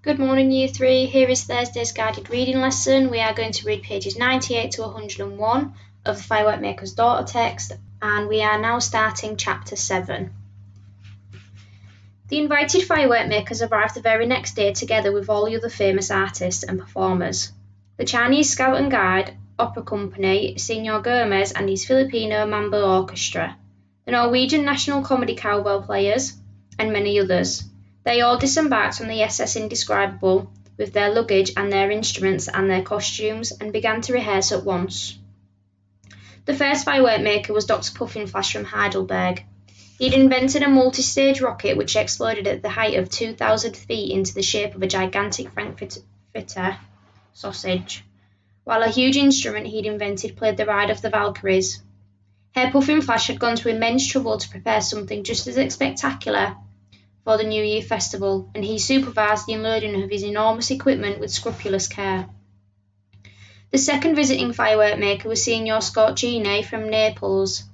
Good morning, Year 3. Here is Thursday's guided reading lesson. We are going to read pages 98 to 101 of the Firework Maker's Daughter text, and we are now starting chapter 7. The invited firework makers arrived the very next day together with all the other famous artists and performers. The Chinese Scout and Guide, Opera Company, Señor Gomez and his Filipino Mambo Orchestra, the Norwegian National Comedy Cowbell Players, and many others. They all disembarked on the SS Indescribable with their luggage and their instruments and their costumes and began to rehearse at once. The first firework maker was Dr. Puffin Flash from Heidelberg. He had invented a multi-stage rocket which exploded at the height of 2,000 feet into the shape of a gigantic Frankfurter sausage, while a huge instrument he'd invented played the Ride of the Valkyries. Herr Puffin Flash had gone to immense trouble to prepare something just as spectacular for the New Year festival, and he supervised the unloading of his enormous equipment with scrupulous care. The second visiting firework maker was Signor Scorcini from Naples.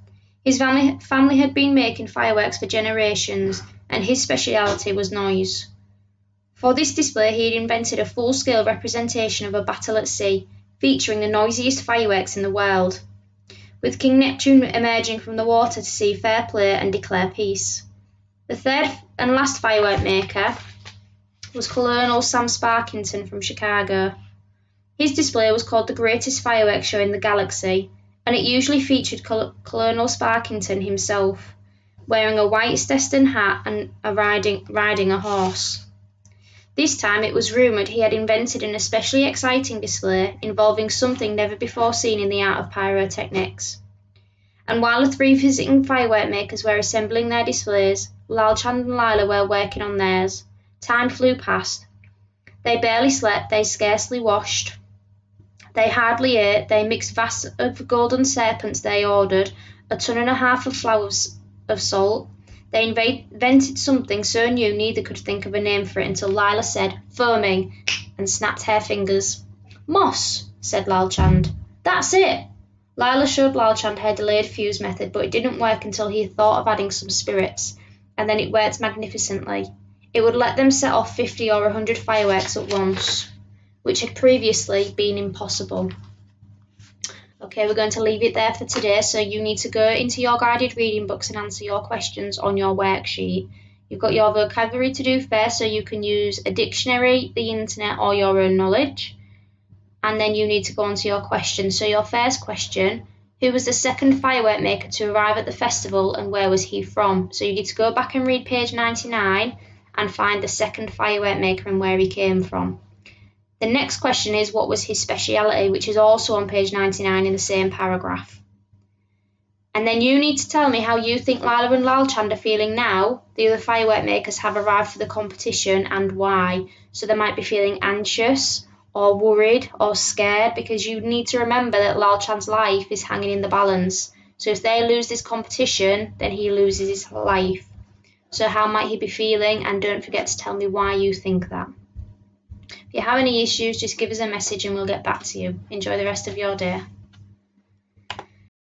His family had been making fireworks for generations, and his speciality was noise. For this display he had invented a full-scale representation of a battle at sea, featuring the noisiest fireworks in the world, with King Neptune emerging from the water to see fair play and declare peace. The third and last firework maker was Colonel Sam Sparkington from Chicago. His display was called the greatest fireworks show in the galaxy, and it usually featured Colonel Sparkington himself, wearing a white Stetson hat and riding a horse. This time it was rumoured he had invented an especially exciting display involving something never before seen in the art of pyrotechnics. And while the three visiting firework makers were assembling their displays, Lal Chand and Lila were working on theirs. Time flew past. They barely slept, they scarcely washed. They hardly ate, they mixed vats of golden serpents they ordered, 1.5 tons of flowers of salt. They invented something so new neither could think of a name for it until Lila said, foaming, and snapped her fingers. Moss, said Lal Chand. That's it. Lila showed Lal Chand her delayed fuse method, but it didn't work until he thought of adding some spirits, and then it worked magnificently. It would let them set off 50 or 100 fireworks at once, which had previously been impossible. Okay, we're going to leave it there for today, so you need to go into your guided reading books and answer your questions on your worksheet. You've got your vocabulary to do first, so you can use a dictionary, the internet, or your own knowledge. And then you need to go on to your questions. So your first question, who was the second firework maker to arrive at the festival and where was he from? So you need to go back and read page 99 and find the second firework maker and where he came from. The next question is what was his speciality, which is also on page 99 in the same paragraph. And then you need to tell me how you think Lila and Lal Chand are feeling now the other firework makers have arrived for the competition and why. So they might be feeling anxious or worried or scared, because you need to remember that Lal Chand's life is hanging in the balance. So if they lose this competition, then he loses his life. So how might he be feeling? And don't forget to tell me why you think that. If you have any issues, just give us a message and we'll get back to you. Enjoy the rest of your day.